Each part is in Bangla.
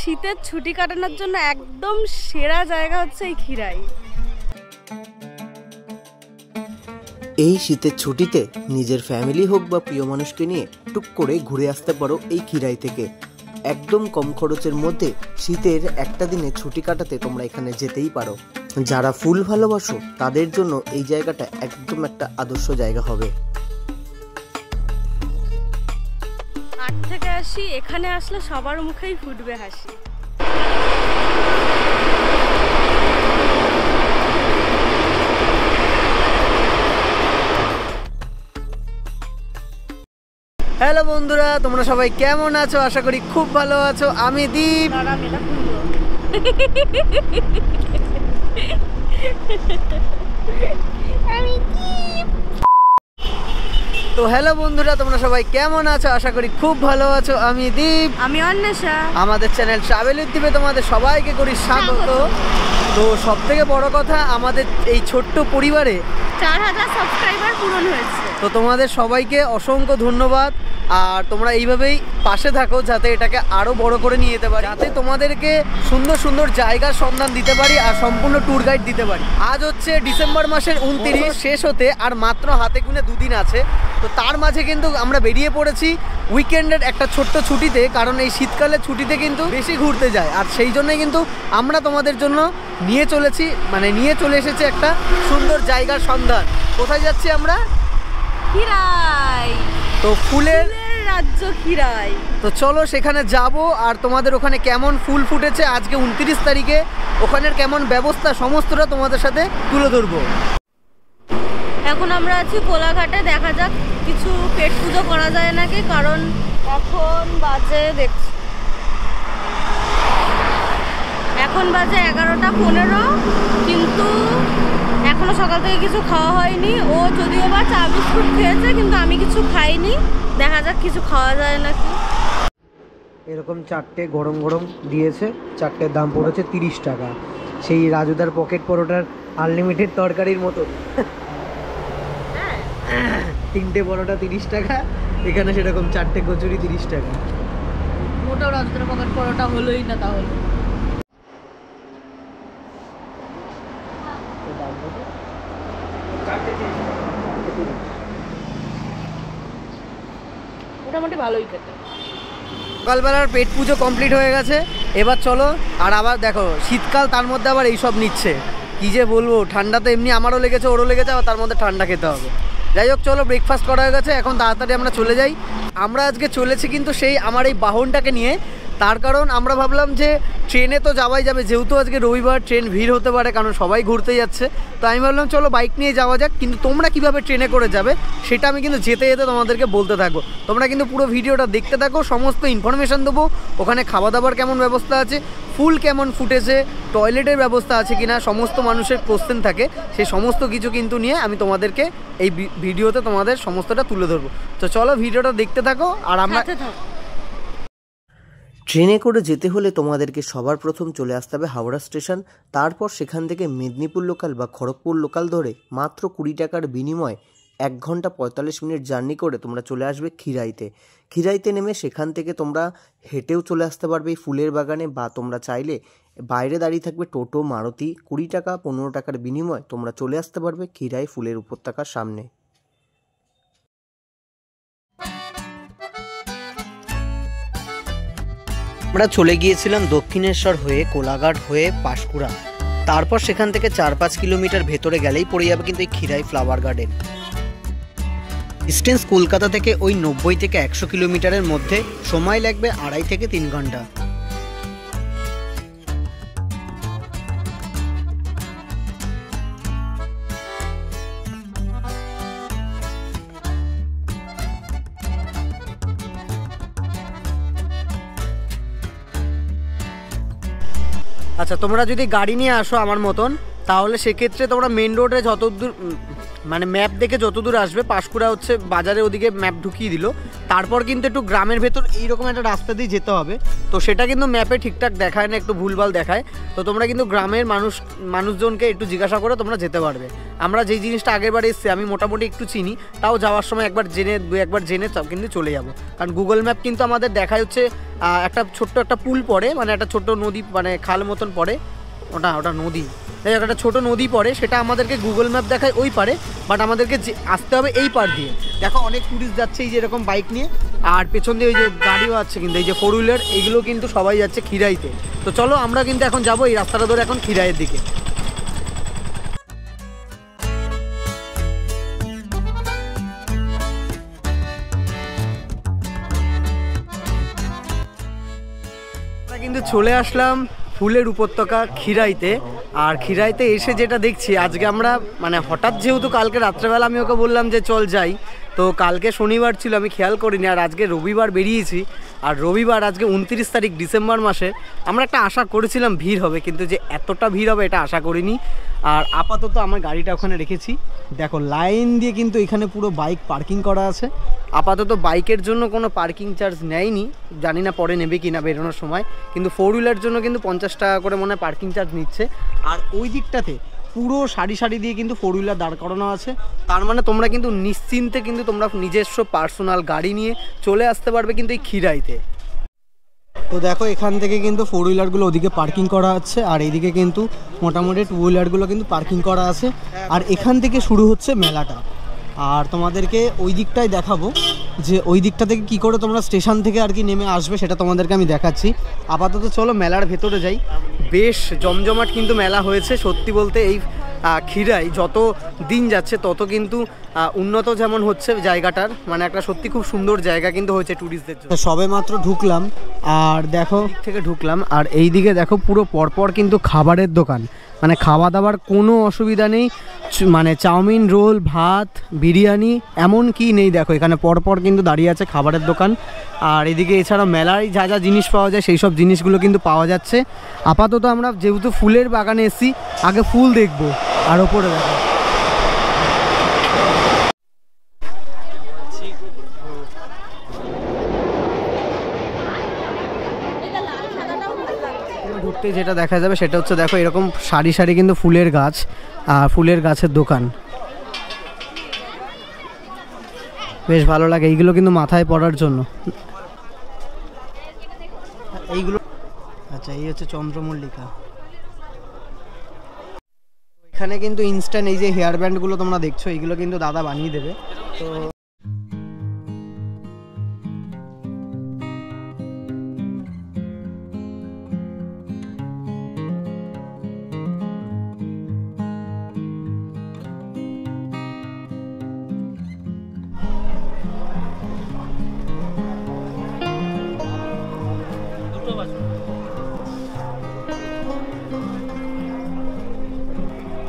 শীতের ছুটি কাটানোর জন্য একদম সেরা জায়গা হচ্ছে এই খিরাই। এই শীতের ছুটিতে নিজের ফ্যামিলি হোক বা প্রিয় মানুষকে নিয়ে টুক করে ঘুরে আসতে পারো এই খিরাই থেকে। একদম কম খরচের মধ্যে শীতের একটা দিনে ছুটি কাটাতে তোমরা এখানে যেতেই পারো। যারা ফুল ভালোবাসো তাদের জন্য এই জায়গাটা একদম একটা আদর্শ জায়গা হবে। 8 থেকে আসি, এখানে আসলে সবার মুখেই ফুটবে হাসি। হ্যালো বন্ধুরা, তোমরা সবাই কেমন আছো? আশা করি খুব ভালো আছো। আমি দীপ। তো হ্যালো বন্ধুরা, তোমরা সবাই কেমন আছো? আশা করি খুব ভালো আছো। আমি দীপ। আমি অন্বেষা। আমাদের চ্যানেল ট্রাভেল উইথ দীপে তোমাদের সবাইকে করি স্বাগত। তো সব থেকে বড় কথা, আমাদের এই ছোট্ট পরিবারে 4000 সাবস্ক্রাইবার পূরণ হয়েছে। তো তোমাদের সবাইকে অসংখ্য ধন্যবাদ। আর তোমরা এইভাবেই পাশে থাকো যাতে এটাকে আরও বড় করে নিয়ে যেতে পারি, যাতে তোমাদেরকে সুন্দর সুন্দর জায়গার সন্ধান দিতে পারি আর সম্পূর্ণ ট্যুর গাইড দিতে পারি। আজ হচ্ছে ডিসেম্বর মাসের 29, শেষ হতে আর মাত্র হাতে গুনে 2 দিন আছে। তো তার মাঝে কিন্তু আমরা বেরিয়ে পড়েছি উইকেন্ডের একটা ছোট্ট ছুটিতে, কারণ এই শীতকালের ছুটিতে কিন্তু বেশি ঘুরতে যায়। আর সেই জন্যই কিন্তু আমরা তোমাদের জন্য নিয়ে চলে এসেছি একটা সুন্দর জায়গার সন্ধান। কোথায় যাচ্ছি আমরা? খিরাই। তো ফুলের রাজ্য খিরাই। তো চলো সেখানে যাব আর তোমাদের ওখানে কেমন ফুল ফুটেছে আজকে 29 তারিখে, ওখানের কেমন ব্যবস্থা, সমস্তটা তোমাদের সাথে তুলে ধরবো। এখন আমরা আছি কোলাঘাটে। দেখা যাক কিছু পেট পুজো করা যায় নাকি, কারণ এখন বাজে 11:15, কিন্তু এখনো সকাল থেকে কিছু খাওয়া হয়নি। ও যদিও বা চা বিস্কুট খেয়েছে, কিন্তু আমি কিছু খাইনি। দেখা যাক কিছু খাওয়া যায় নাকি। এরকম 4টে গরম গরম দিয়েছে, 4টের দাম পড়েছে 30 টাকা। সেই রাজুদার পকেট পরোটার আনলিমিটেড তরকারির মতো। 3টে পরোটা 30 টাকা, এখানে সেরকম 4টে কচুরি 30 টাকা। মোটাও রাজুদার পকেট পরোটা হলোই না তাহলে। মোটামুটি ভালোই খেতে। সকালবেলার পেট পুজো কমপ্লিট হয়ে গেছে, এবার চলো। আর আবার দেখো শীতকাল, তার মধ্যে আবার এইসব নিচ্ছে, কি যে বলবো। ঠান্ডা তো এমনি আমারও লেগেছে, ওরও লেগেছে, আবার তার মধ্যে ঠান্ডা খেতে হবে। যাই হোক চলো, ব্রেকফাস্ট করা হয়ে গেছে, এখন তাড়াতাড়ি আমরা চলে যাই। আমরা আজকে চলেছি কিন্তু সেই আমার এই বাহনটাকে নিয়ে। তার কারণ আমরা ভাবলাম যে ট্রেনে তো যাওয়াই যাবে, যেহেতু আজকে রবিবার, ট্রেন ভিড় হতে পারে, কারণ সবাই ঘুরতে যাচ্ছে। তো আমি ভাবলাম চলো বাইক নিয়ে যাওয়া যাক। কিন্তু তোমরা কিভাবে ট্রেনে করে যাবে সেটা আমি কিন্তু যেতে যেতে তোমাদেরকে বলতে থাকবো। তোমরা কিন্তু পুরো ভিডিওটা দেখতে থাকো, সমস্ত ইনফরমেশান দেবো। ওখানে খাওয়া দাওয়ার কেমন ব্যবস্থা আছে, ফুল কেমন ফুটেছে, টয়লেটের ব্যবস্থা আছে কিনা, সমস্ত মানুষের কোশ্চেন থাকে, সেই সমস্ত কিছু কিন্তু নিয়ে আমি তোমাদেরকে এই ভিডিওতে তোমাদের সমস্তটা তুলে ধরবো। তো চলো ভিডিওটা দেখতে থাকো। আর আমরা ট্রেনে করে যেতে হলে তোমাদেরকে সবার প্রথম চলে আসতে হবে হাওড়া স্টেশন। তারপর সেখান থেকে মেদিনীপুর লোকাল বা খড়গপুর লোকাল ধরে মাত্র 20 টাকার বিনিময়ে 1 ঘন্টা 45 মিনিট জার্নি করে তোমরা চলে আসবে খিরাইতে। খিরাইতে নেমে সেখান থেকে তোমরা হেঁটেও চলে আসতে পারবে এই ফুলের বাগানে, বা তোমরা চাইলে বাইরে দাঁড়িয়ে থাকবে টোটো, মারুতি। 20 টাকা 15 টাকার বিনিময়ে তোমরা চলে আসতে পারবে খিরাই ফুলের উপত্যকার সামনে। আমরা চলে গিয়েছিলাম দক্ষিণেশ্বর হয়ে, কোলাঘাট হয়ে, পাঁশকুড়া। তারপর সেখান থেকে 4-5 কিলোমিটার ভেতরে গেলেই পড়ে যাবে কিন্তু এই Khirai flower garden. Distance Kolkata থেকে ওই 90 থেকে 100 কিলোমিটারের মধ্যে, সময় লাগবে 2.5 থেকে 3 ঘন্টা। আচ্ছা, তোমরা যদি গাড়ি নিয়ে আসো আমার মতন, তাহলে সেক্ষেত্রে তোমরা মেন রোডে মানে ম্যাপ দেখে যতদূর আসবে, পাঁশকুড়া হচ্ছে বাজারে ওদিকে ম্যাপ ঢুকিয়ে দিল, তারপর কিন্তু একটু গ্রামের ভেতর এইরকম একটা রাস্তা দিয়ে যেতে হবে। তো সেটা কিন্তু ম্যাপে ঠিকঠাক দেখায় না, একটু ভুলভাল দেখায়। তো তোমরা কিন্তু গ্রামের মানুষজনকে একটু জিজ্ঞাসা করে তোমরা যেতে পারবে। আমরা যেই জিনিসটা আগেরবার এসেছি আমি মোটামুটি একটু চিনি, তাও যাওয়ার সময় একবার জেনে কিন্তু চলে যাব। কারণ গুগল ম্যাপ কিন্তু আমাদের দেখায় হচ্ছে একটা ছোট্ট একটা পুল পড়ে, মানে একটা ছোট্ট নদী, মানে খাল মতন পড়ে, ওটা নদী, তাই একটা ছোটো নদী পড়ে, সেটা আমাদেরকে গুগল ম্যাপ দেখায় ওই পারে, বাট আমাদেরকে আসতে হবে এই পার দিয়ে। দেখো অনেক ট্যুরিস্ট যাচ্ছে এই যে এরকম বাইক নিয়ে, আর পেছন দিয়ে ওই যে গাড়িও আছে, কিন্তু এই যে 4 হুইলার এইগুলো কিন্তু সবাই যাচ্ছে খিরাইতে। তো চলো আমরা কিন্তু এখন যাবো এই রাস্তাটা ধরে এখন খিরাইয়ের দিকে। আমরা কিন্তু চলে আসলাম ফুলের উপত্যকা খিরাইতে। আর খিরাইতে এসে যেটা দেখছি, আজকে আমরা মানে হঠাৎ যেহেতু কালকে রাত্রেবেলা আমি ওকে বললাম যে চল যাই, তো কালকে শনিবার ছিল আমি খেয়াল করিনি, আর আজকে রবিবার বেরিয়েছি। আর রবিবার আজকে 29 তারিখ ডিসেম্বর মাসে, আমরা একটা আশা করেছিলাম ভিড় হবে, কিন্তু যে এতটা ভিড় হবে এটা আশা করিনি। আর আপাতত আমার গাড়িটা ওখানে রেখেছি, দেখো লাইন দিয়ে কিন্তু এখানে পুরো বাইক পার্কিং করা আছে। আপাতত বাইকের জন্য কোনো পার্কিং চার্জ নেয়নি, জানি না পরে নেবে কিনা বেরোনোর সময়, কিন্তু 4 হুইলার জন্য কিন্তু 50 টাকা করে মনে হয় পার্কিং চার্জ নিচ্ছে। আর ওই দিকটাতে পুরো সারি দিয়ে কিন্তু 4 হুইলার দাঁড় করানো আছে, তার মানে তোমরা কিন্তু নিশ্চিন্তে কিন্তু তোমরা নিজস্ব পার্সোনাল গাড়ি নিয়ে চলে আসতে পারবে কিন্তু এই খিরাইতে। তো দেখো এখান থেকে কিন্তু 4 হুইলারগুলো ওদিকে পার্কিং করা আছে, আর এইদিকে কিন্তু মোটামুটি 2 হুইলারগুলো কিন্তু পার্কিং করা আছে। আর এখান থেকে শুরু হচ্ছে মেলাটা, আর তোমাদেরকে ওই দিকটাই দেখাবো যে ওই দিকটা থেকে কী করে তোমরা স্টেশন থেকে আর কি নেমে আসবে, সেটা তোমাদেরকে আমি দেখাচ্ছি। আপাতত চলো মেলার ভেতরে যাই। বেশ জমজমাট কিন্তু মেলা হয়েছে সত্যি বলতে। এই খিরাই যত দিন যাচ্ছে তত কিন্তু উন্নত যেমন হচ্ছে জায়গাটার, মানে একটা সত্যি খুব সুন্দর জায়গা কিন্তু হয়েছে ট্যুরিস্টদের জন্য। সবে মাত্র ঢুকলাম, আর দেখো থেকে ঢুকলাম, আর এই দিকে দেখো পুরো পরপর কিন্তু খাবারের দোকান, মানে খাওয়া দাওয়ার কোনো অসুবিধা নেই, মানে চাউমিন, রোল, ভাত, বিরিয়ানি এমন কি নেই। দেখো এখানে পরপর কিন্তু দাঁড়িয়ে আছে খাবারের দোকান। আর এদিকে এছাড়া মেলায় যা যা জিনিস পাওয়া যায় সেই সব জিনিসগুলো কিন্তু পাওয়া যাচ্ছে। আপাতত আমরা যেহেতু ফুলের বাগানে এসেছি, আগে ফুল দেখবো। আর ওপরে দেখো ঢুকতে যেটা দেখা যাবে সেটা হচ্ছে দেখো এরকম সারি সারি কিন্তু ফুলের গাছ, আর ফুলের গাছের দোকান বেশ ভালো লাগে। এইগুলো কিন্তু মাথায় পড়ার জন্য এইগুলো। আচ্ছা এই হচ্ছে চন্দ্রমল্লিকা। এখানে কিন্তু ইনস্ট্যান্ট এই যে হেয়ার ব্যান্ডগুলো তোমরা দেখছো, এইগুলো কিন্তু দাদা বানিয়ে দেবে। তো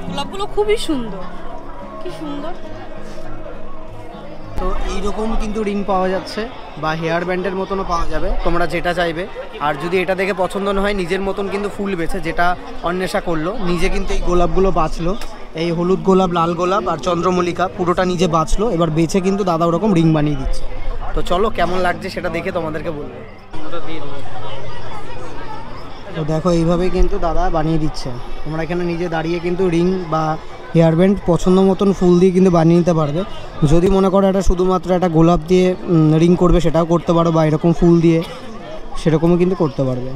গোলাপগুলো খুবই সুন্দর, কি সুন্দর। তো এইরকম কিন্তু রিং পাওয়া যাচ্ছে, বা হেয়ার ব্যান্ডের মতনও পাওয়া যাবে, তোমরা যেটা চাইবে। আর যদি এটা দেখে পছন্দ না হয়, নিজের মতন কিন্তু ফুল বেছে, যেটা অন্বেষা করলো নিজে কিন্তু এই গোলাপগুলো বাছলো, এই হলুদ গোলাপ, লাল গোলাপ আর চন্দ্রমল্লিকা পুরোটা নিজে বাছলো, এবার বেছে কিন্তু দাদা ওরকম রিং বানিয়ে দিচ্ছে। তো চলো কেমন লাগছে সেটা দেখে তোমাদেরকে বলবো। তো দেখো এইভাবেই কিন্তু দাদা বানিয়ে দিচ্ছে, তোমরা এখানে নিজে দাঁড়িয়ে কিন্তু রিং বা হেয়ার ব্যান্ড পছন্দ মতন ফুল দিয়ে কিন্তু বানিয়ে নিতে পারবে। যদি মনে করো এটা শুধুমাত্র একটা গোলাপ দিয়ে রিং করবে সেটাও করতে পারো, বা এরকম ফুল দিয়ে সেরকমও কিন্তু করতে পারবে।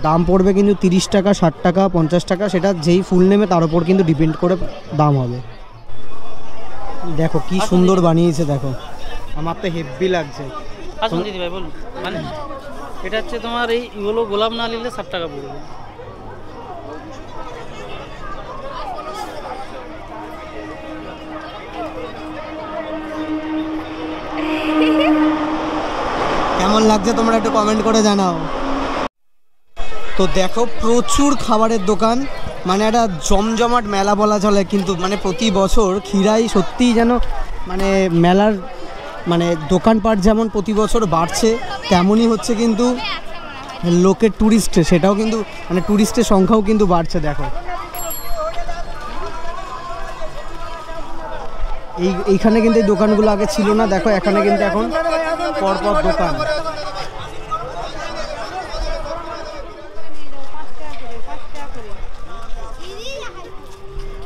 দাম পড়বে কিন্তু 30 টাকা, 60 টাকা, 50 টাকা, সেটা যেই ফুল নেবে তার উপর কিন্তু ডিপেন্ড করে দাম হবে। দেখো কি সুন্দর বানিয়েছে, দেখো আমার তো হেভি লাগছে। আসুন দিদি ভাই বলুন। মানে এটা হচ্ছে তোমার এই ইয়েলো গোলাপ না নিলে 60 টাকা পড়বে। কেমন লাগছে তোমরা একটু কমেন্ট করে জানাও। তো দেখো প্রচুর খাবারের দোকান, মানে একটা জমজমাট মেলা বলা চলে। কিন্তু মানে প্রতি বছর খিরাই সত্যিই যেন মানে মেলার মানে দোকানপাট যেমন প্রতি বছর বাড়ছে, তেমনই হচ্ছে কিন্তু লোকের ট্যুরিস্ট, সেটাও কিন্তু মানে ট্যুরিস্টের সংখ্যাও কিন্তু বাড়ছে। দেখো এইখানে কিন্তু এই দোকানগুলো আগে ছিল না, দেখো এখানে কিন্তু এখন পরপর দোকান।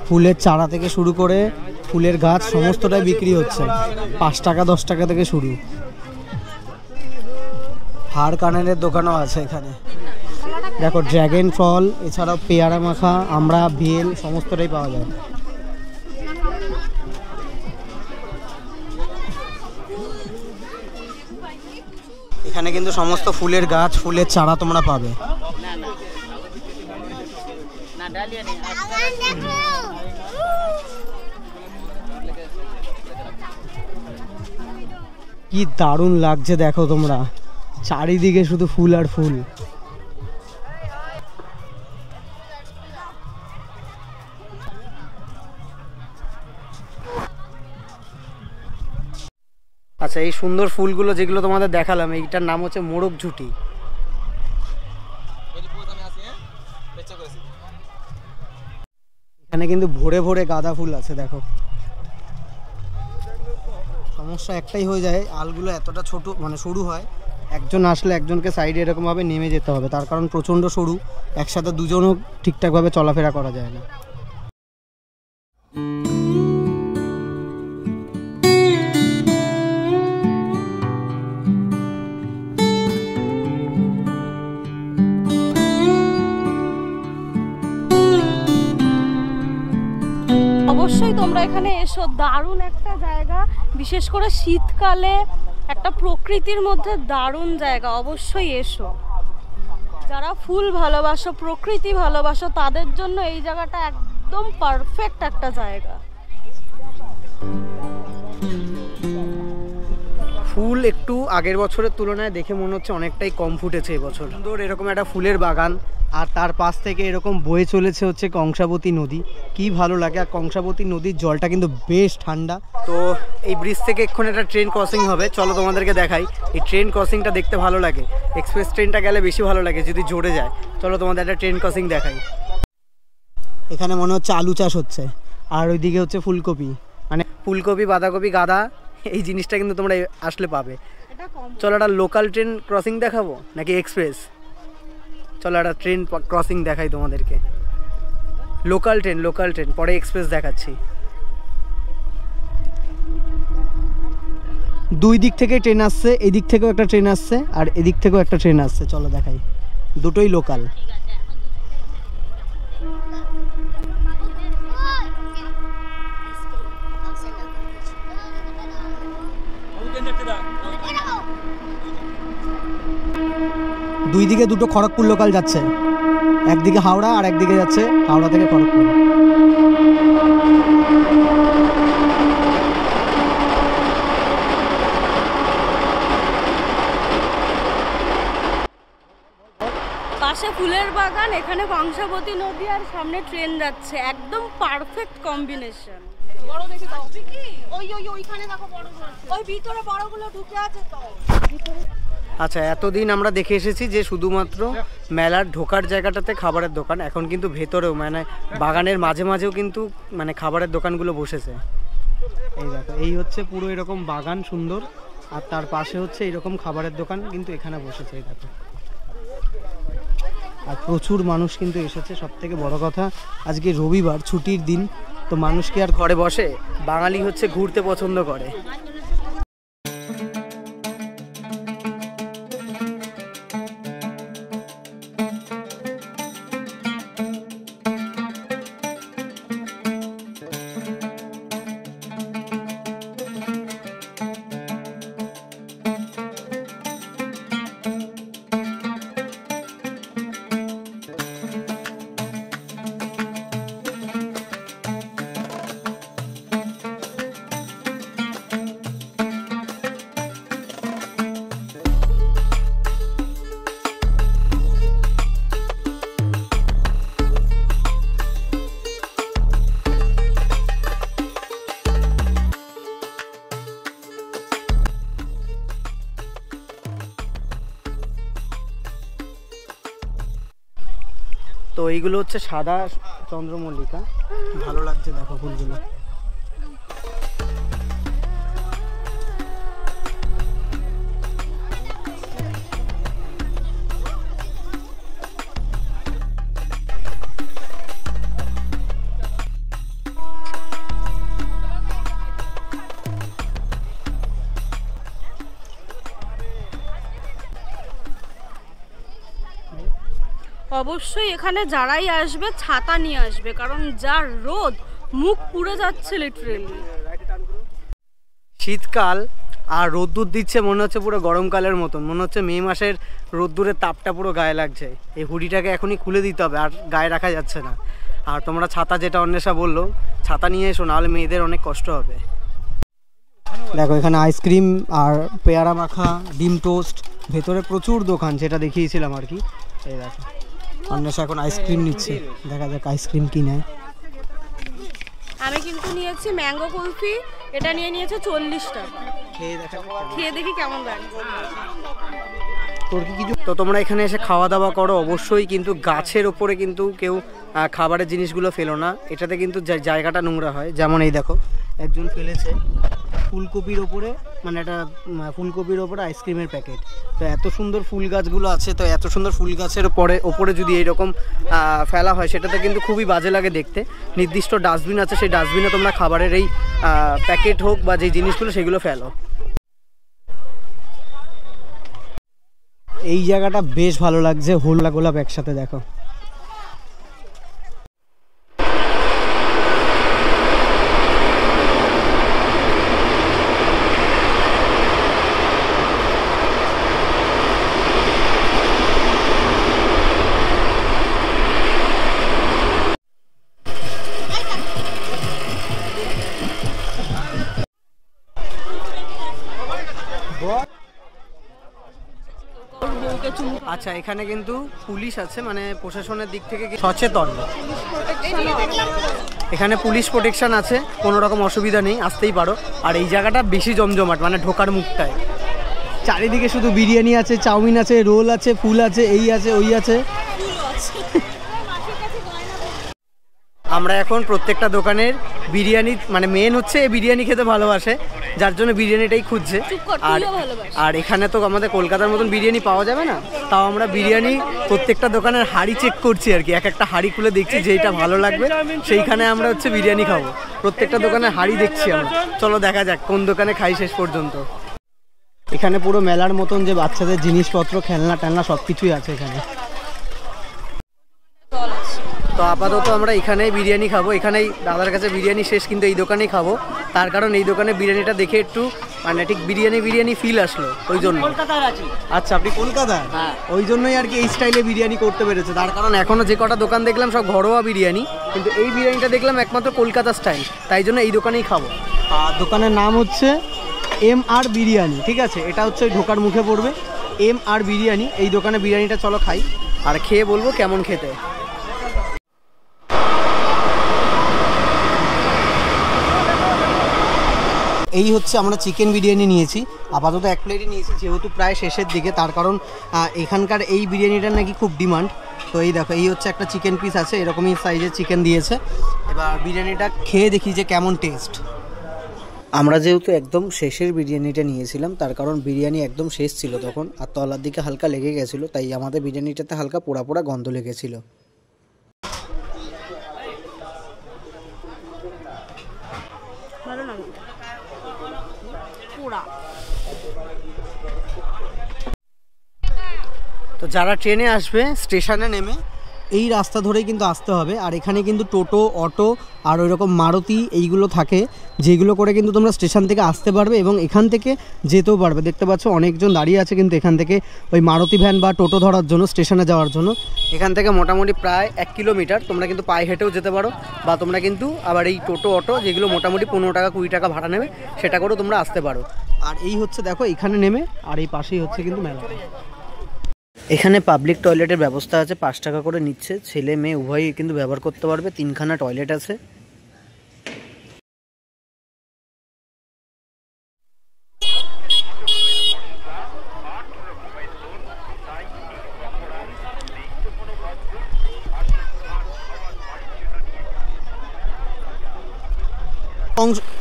ফুলের চারা থেকে শুরু করে ফুলের গাছ সমস্তটাই বিক্রি হচ্ছে, 5 টাকা 10 টাকা থেকে শুরু। হাড় কানের দোকানও আছে এখানে, দেখো ড্রাগন ফল, এছাড়াও পেয়ারা মাখা, আমরা বেল সমস্তটাই পাওয়া যায়। এখানে কিন্তু সমস্ত ফুলের গাছ, ফুলের চারা তোমরা পাবে। কি দারুণ লাগছে দেখো তোমরা, চারিদিকে শুধু ফুল আর ফুল। আচ্ছা, এই সুন্দর ফুলগুলো যেগুলো তোমাদের দেখালাম, এইটার নাম হচ্ছে মোরগ ঝুটি। এখানে কিন্তু ভরে ভরে গাঁদা ফুল আছে দেখো। সমস্যা একটাই হয়ে যায়, আলগুলো এতটা ছোট মানে সরু হয়, একজন আসলে একজনকে সাইডে এরকমভাবে নেমে যেতে হবে, তার কারণ প্রচণ্ড সরু, একসাথে দুজনও ঠিকঠাকভাবে চলাফেরা করা যায় না। অবশ্যই তোমরা এখানে এসো, দারুণ একটা জায়গা, বিশেষ করে শীতকালে একটা প্রকৃতির মধ্যে দারুণ জায়গা, অবশ্যই এসো। যারা ফুল ভালোবাসো, প্রকৃতি ভালোবাসো, তাদের জন্য এই জায়গাটা একদম পারফেক্ট একটা জায়গা। ফুল একটু আগের বছরের তুলনায় দেখে মনে হচ্ছে অনেকটাই কম ফুটেছে এবছর। সুন্দর এরকম একটা ফুলের বাগান, আর তার পাশ থেকে এরকম বয়ে চলেছে হচ্ছে কংসাবতী নদী। কি ভালো লাগে, আর কংসাবতী নদীর জলটা কিন্তু বেশ ঠান্ডা। তো এই ব্রিজ থেকে এক্ষুনি একটা ট্রেন ক্রসিং হবে, চলো তোমাদেরকে দেখাই। এই ট্রেন ক্রসিংটা দেখতে ভালো লাগে, এক্সপ্রেস ট্রেনটা গেলে বেশি ভালো লাগে যদি জোরে যায়। চলো তোমাদের একটা ট্রেন ক্রসিং দেখাই। এখানে মনে হচ্ছে আলু চাষ হচ্ছে, আর ওইদিকে হচ্ছে ফুলকপি, মানে ফুলকপি, বাঁধাকপি, গাঁদা, এই জিনিসটা কিন্তু তোমরা আসলে পাবে। চলো একটা লোকাল ট্রেন ক্রসিং দেখাবো নাকি এক্সপ্রেস? চলো একটা ট্রেন ক্রসিং দেখাই তোমাদেরকে। লোকাল ট্রেন, পরে এক্সপ্রেস দেখাচ্ছি। দুই দিক থেকে ট্রেন আসছে, এদিক থেকেও একটা ট্রেন আসছে আর এদিক থেকেও একটা ট্রেন আসছে, চলো দেখাই। দুটোই লোকাল। দুই দিকে দুটো খড়গপুর লোকাল যাচ্ছে, একদিকে হাওড়া আর একদিকে যাচ্ছে হাওড়া থেকে খড়গপুর। পাশে ফুলের বাগান, এখানে কংসাবতী নদী, আর সামনে ট্রেন যাচ্ছে, একদম পারফেক্ট কম্বিনেশন। বড় দেখে দাও, ওইখানে দেখো বড়গুলো, ওই ভিতরে বড়গুলো ঢুকে আছে তো। আচ্ছা, এতদিন আমরা দেখে এসেছি যে শুধুমাত্র মেলার ঢোকার জায়গাটাতে খাবারের দোকান, এখন কিন্তু ভেতরেও মানে বাগানের মাঝে মাঝেও কিন্তু মানে খাবারের দোকানগুলো বসেছে। এই দেখো, এই হচ্ছে পুরো এরকম বাগান সুন্দর, আর তার পাশে হচ্ছে এরকম খাবারের দোকান কিন্তু এখানে বসেছে। এই দেখো, আর প্রচুর মানুষ কিন্তু এসেছে। সব থেকে বড় কথা, আজকে রবিবার, ছুটির দিন, তো মানুষ কি আর ঘরে বসে? বাঙালি হচ্ছে ঘুরতে পছন্দ করে। তো এইগুলো হচ্ছে সাদা চন্দ্রমল্লিকা, ভালো লাগছে দেখো ফুলগুলো। অবশ্যই এখানে যারাই আসবে ছাতা নিয়ে আসবে, কারণ যা রোদ, মুখ পুড়ে যাচ্ছে লিটারেলি। শীতকাল আর রোদ্দুর দিচ্ছে, মনে হচ্ছে পুরো গরমকালের মতন, মনে হচ্ছে মে মাসের রোদ্দুরের তাপটা পুরো গায়ে লাগছে। এই হুডিটাকে এখনই খুলে দিতে হবে, আর গায়ে রাখা যাচ্ছে না। আর তোমরা ছাতা, যেটা অন্বেষা বললো, ছাতা নিয়ে এসো, নাহলে মেয়েদের অনেক কষ্ট হবে। দেখো এখানে আইসক্রিম আর পেয়ারা মাখা, ডিম টোস্ট, ভেতরে প্রচুর দোকান, যেটা দেখিয়েছিলাম আর কি। এই দেখো অন্বেষা এখন আইসক্রিম নিচ্ছে, দেখা যাক আইসক্রিম কি নেয়। আমি কিন্তু নিয়েছি ম্যাঙ্গো কুলফি, এটা নিয়ে নিয়েছে 40 টাকা। খেয়ে দেখি কেমন লাগছে। তোর কি কিছু? তো তোমরা এখানে এসে খাওয়া দাওয়া করো অবশ্যই, কিন্তু গাছের ওপরে কিন্তু কেউ খাবারের জিনিসগুলো ফেলো না, এটাতে কিন্তু জায়গাটা নোংরা হয়। যেমন এই দেখো একজন ফেলেছে ফুলকপির ওপরে, মানে একটা ফুলকপির ওপরে আইসক্রিমের প্যাকেট। তো এত সুন্দর ফুল গাছগুলো আছে, তো এত সুন্দর ফুল গাছের ওপরে যদি এইরকম ফেলা হয়, সেটাতে কিন্তু খুবই বাজে লাগে দেখতে। নির্দিষ্ট ডাস্টবিন আছে, সেই ডাস্টবিনে তোমরা খাবারের এই প্যাকেট হোক বা যে জিনিসগুলো সেগুলো ফেলো। এই জায়গাটা বেশ ভালো লাগছে, হোলা গোলাপ একসাথে দেখো। আচ্ছা, এখানে কিন্তু পুলিশ আছে, মানে প্রশাসনের দিক থেকে সচেতন। এখানে পুলিশ প্রোটেকশন আছে, কোনো রকম অসুবিধা নেই, আসতেই পারো। আর এই জায়গাটা বেশি জমজমাট, মানে ঢোকার মুখটায় চারিদিকে শুধু বিরিয়ানি আছে, চাউমিন আছে, রোল আছে, ফুল আছে, এই আছে, ওই আছে। আমরা এখন প্রত্যেকটা দোকানের বিরিয়ানি, মানে মেন হচ্ছে বিরিয়ানি খেতে ভালোবাসে, যার জন্য বিরিয়ানিটাই খুঁজছে। আর এখানে তো আমাদের কলকাতার মতন বিরিয়ানি পাওয়া যাবে না, তাও আমরা বিরিয়ানি প্রত্যেকটা দোকানের হাঁড়ি চেক করছি আর কি। এক একটা হাঁড়ি খুলে দেখছি যেইটা ভালো লাগবে সেইখানে আমরা হচ্ছে বিরিয়ানি খাবো। প্রত্যেকটা দোকানের হাঁড়ি দেখছি আমরা। চলো দেখা যাক কোন দোকানে খাই শেষ পর্যন্ত। এখানে পুরো মেলার মতন যে বাচ্চাদের জিনিসপত্র, খেলনা টেলনা সব কিছুই আছে এখানে। তো আপাতত আমরা এখানেই বিরিয়ানি খাবো। এখানেই দাদার কাছে বিরিয়ানি শেষ, কিন্তু এই দোকানেই খাবো। তার কারণ এই দোকানে বিরিয়ানিটা দেখে একটু মানে ঠিক বিরিয়ানি ফিল আসলো, ওই জন্য। আচ্ছা, আপনি কলকাতা? হ্যাঁ, ওই জন্যই আর কি এই স্টাইলে বিরিয়ানি করতে পেরেছে। তার কারণ এখনও যে কটা দোকান দেখলাম সব ঘরোয়া বিরিয়ানি, কিন্তু এই বিরিয়ানিটা দেখলাম একমাত্র কলকাতা স্টাইল, তাই জন্য এই দোকানেই খাবো। আর দোকানের নাম হচ্ছে MR বিরিয়ানি, ঠিক আছে? এটা হচ্ছে ঢোকার মুখে পড়বে, MR বিরিয়ানি। এই দোকানে বিরিয়ানিটা চলো খাই, আর খেয়ে বলবো কেমন খেতে। এই হচ্ছে আমরা চিকেন বিরিয়ানি নিয়েছি, আপাতত 1 প্লেটই নিয়েছি, যেহেতু প্রায় শেষের দিকে। তার কারণ এখানকার এই বিরিয়ানিটার নাকি খুব ডিমান্ড। তো এই দেখো, এই হচ্ছে একটা চিকেন পিস আছে, এরকমই সাইজের চিকেন দিয়েছে। এবার বিরিয়ানিটা খেয়ে দেখি যে কেমন টেস্ট। আমরা যেহেতু একদম শেষের বিরিয়ানিটা নিয়েছিলাম, তার কারণ বিরিয়ানি একদম শেষ ছিল তখন, আর তলার দিকে হালকা লেগে গেছিলো, তাই আমাদের বিরিয়ানিটাতে হালকা পোড়া পোড়া গন্ধ লেগেছিল। তো যারা ট্রেনে আসবে স্টেশনে নেমে এই রাস্তা ধরেই কিন্তু আসতে হবে। আর এখানে কিন্তু টোটো, অটো আর ওই রকম মারুতি এইগুলো থাকে, যেগুলো করে কিন্তু তোমরা স্টেশন থেকে আসতে পারবে এবং এখান থেকে যেতেও পারবে। দেখতে পাচ্ছ অনেকজন দাঁড়িয়ে আছে কিন্তু এখান থেকে ওই মারুতি ভ্যান বা টোটো ধরার জন্য, স্টেশনে যাওয়ার জন্য। এখান থেকে মোটামুটি প্রায় 1 কিলোমিটার, তোমরা কিন্তু পায়ে হেঁটেও যেতে পারো, বা তোমরা কিন্তু আবার এই টোটো, অটো যেগুলো মোটামুটি 15 টাকা 20 টাকা ভাড়া নেবে, সেটা করেও তোমরা আসতে পারো। আর এই হচ্ছে দেখো এখানে নেমে, আর এই পাশেই হচ্ছে কিন্তু মেলা। এখানে পাবলিক টয়লেটের ব্যবস্থা আছে, 5 টাকা করে নিচ্ছে, ছেলে মেয়ে উভয়ই কিন্তু ব্যবহার করতে পারবে। 3খানা টয়লেট আছে।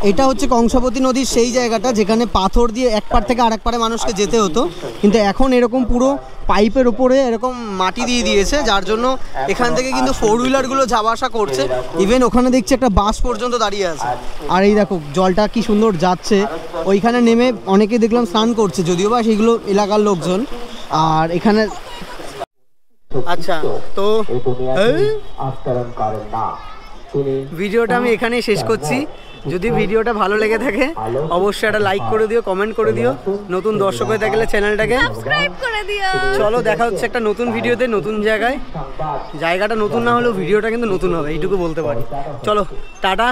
এটা হচ্ছে কংসাবতী নদীর সেই জায়গাটা যেখানে পাথর দিয়ে এক পার থেকে আরেক পারে মানুষকে যেতে হতো, কিন্তু এখন এরকম পুরো পাইপের উপরে এরকম মাটি দিয়ে দিয়েছে, যার জন্য এখান থেকে কিন্তু 4 হুইলারগুলো যাওয়া আসা করছে। ইভেন ওখানে দেখছি একটা বাস পর্যন্ত দাঁড়িয়ে আছে। আর এই দেখো জলটা কি সুন্দর যাচ্ছে, ওইখানে নেমে অনেকে দেখলাম স্নান করছে, যদিও বা সেইগুলো এলাকার লোকজন। আর এখানে আচ্ছা তো ভিডিওটা আমি এখানেই শেষ করছি। যদি ভিডিওটা ভালো লেগে থাকে অবশ্যই একটা লাইক করে দিও, কমেন্ট করে দিও। নতুন দর্শক হয়ে থাকলে চ্যানেলটাকে সাবস্ক্রাইব করে দিও। চলো দেখা হচ্ছে একটা নতুন ভিডিওতে, নতুন জায়গায়। জায়গাটা নতুন না হলেও ভিডিওটা কিন্তু নতুন হবে, এইটুকু বলতে পারি। চলো টাটা।